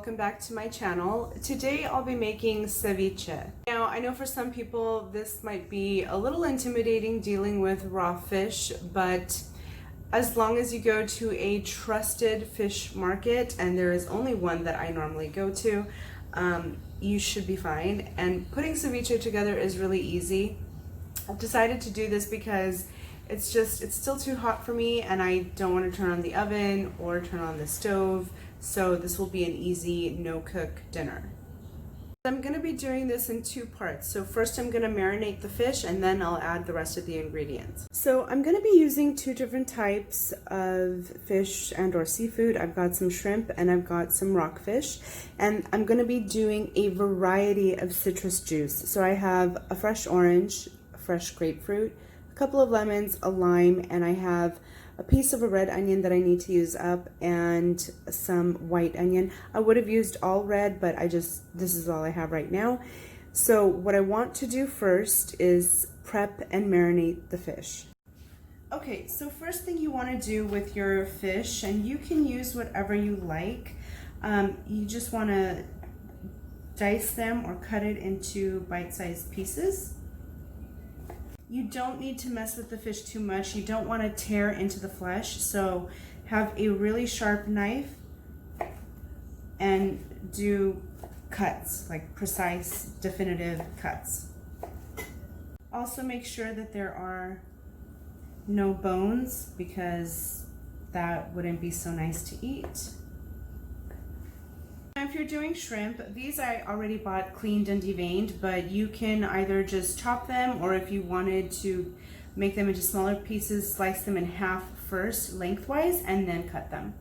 welcome back to my channel. Today I'll be making ceviche. Now I know for some people this might be a little intimidating dealing with raw fish, but as long as you go to a trusted fish market, and there is only one that I normally go to, you should be fine. And putting ceviche together is really easy. I've decided to do this because it's still too hot for me and I don't want to turn on the oven or turn on the stove. So this will be an easy no-cook dinner. I'm going to be doing this in two parts. So first I'm going to marinate the fish and then I'll add the rest of the ingredients. So I'm going to be using two different types of fish and or seafood. I've got some shrimp and I've got some rockfish, and I'm going to be doing a variety of citrus juice. So I have a fresh orange, a fresh grapefruit, a couple of lemons, a lime, and I have a piece of a red onion that I need to use up and some white onion. I would have used all red, but this is all I have right now. So what I want to do first is prep and marinate the fish. Okay, so first thing you want to do with your fish, and you can use whatever you like, you just want to dice them or cut it into bite-sized pieces. You don't need to mess with the fish too much. You don't want to tear into the flesh, so have a really sharp knife and do cuts, like precise, definitive cuts. Also make sure that there are no bones, because that wouldn't be so nice to eat. If you're doing shrimp, these I already bought cleaned and deveined, but you can either just chop them, or if you wanted to make them into smaller pieces, slice them in half first lengthwise and then cut them.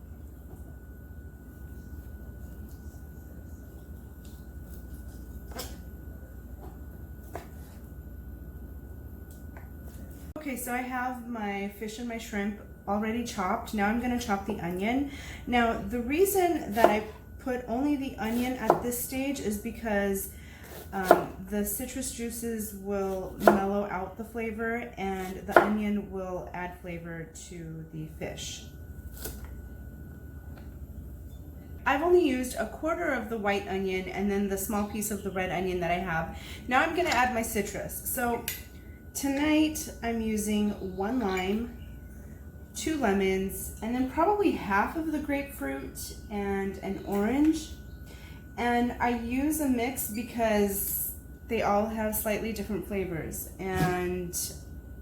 Okay, so I have my fish and my shrimp already chopped. Now I'm going to chop the onion. Now the reason that I put only the onion at this stage is because the citrus juices will mellow out the flavor and the onion will add flavor to the fish. I've only used a quarter of the white onion and then the small piece of the red onion that I have. Now I'm going to add my citrus. So tonight I'm using 1 lime, 2 lemons, and then probably half of the grapefruit and an orange. And I use a mix because they all have slightly different flavors and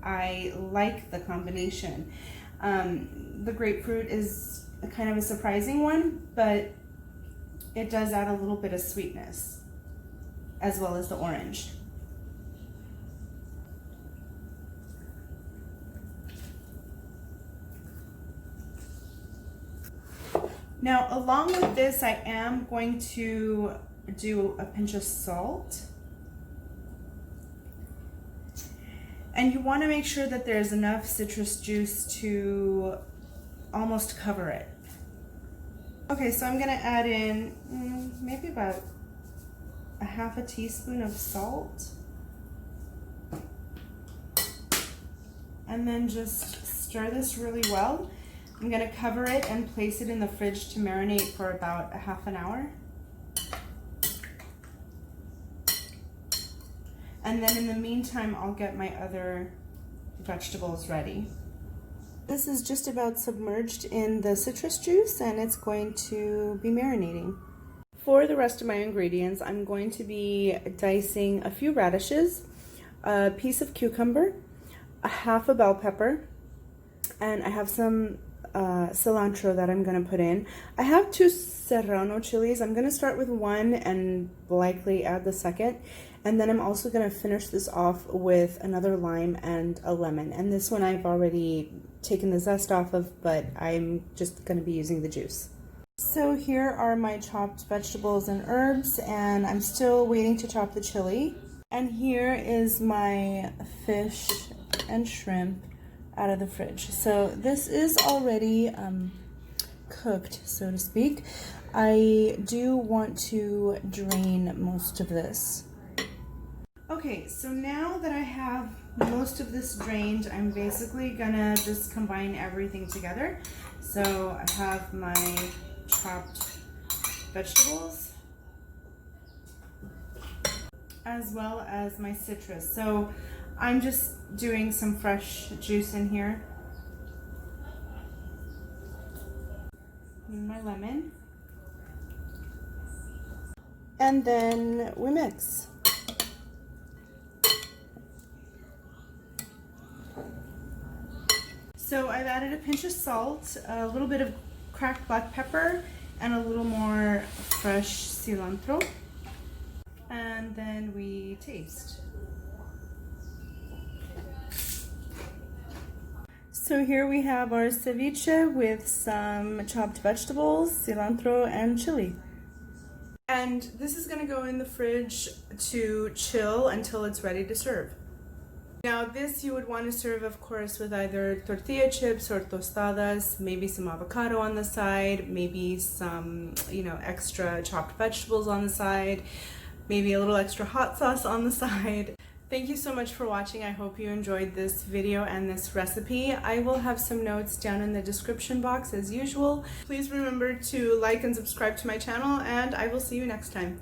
I like the combination. The grapefruit is kind of a surprising one, but it does add a little bit of sweetness, as well as the orange. Now, along with this, I am going to do a pinch of salt. And you want to make sure that there's enough citrus juice to almost cover it. Okay, so I'm going to add in maybe about a half a teaspoon of salt. And then just stir this really well. I'm going to cover it and place it in the fridge to marinate for about a half an hour. And then in the meantime, I'll get my other vegetables ready. This is just about submerged in the citrus juice and it's going to be marinating. For the rest of my ingredients, I'm going to be dicing a few radishes, a piece of cucumber, a half a bell pepper, and I have some cilantro that I'm going to put in. I have 2 serrano chilies. I'm going to start with 1 and likely add the second. And then I'm also going to finish this off with another lime and a lemon. And this one I've already taken the zest off of, but I'm just going to be using the juice. So here are my chopped vegetables and herbs, and I'm still waiting to chop the chili. And here is my fish and shrimp out of the fridge. So this is already cooked, so to speak. I do want to drain most of this. Okay, so now that I have most of this drained, I'm basically gonna just combine everything together. So I have my chopped vegetables, as well as my citrus. So I'm just doing some fresh juice in here. And my lemon. And then we mix. So I've added a pinch of salt, a little bit of cracked black pepper, and a little more fresh cilantro. And then we taste. So here we have our ceviche with some chopped vegetables, cilantro, and chili. And this is gonna go in the fridge to chill until it's ready to serve. Now this you would want to serve, of course, with either tortilla chips or tostadas, maybe some avocado on the side, maybe some, extra chopped vegetables on the side, maybe a little extra hot sauce on the side. Thank you so much for watching. I hope you enjoyed this video and this recipe. I will have some notes down in the description box as usual. Please remember to like and subscribe to my channel, and I will see you next time.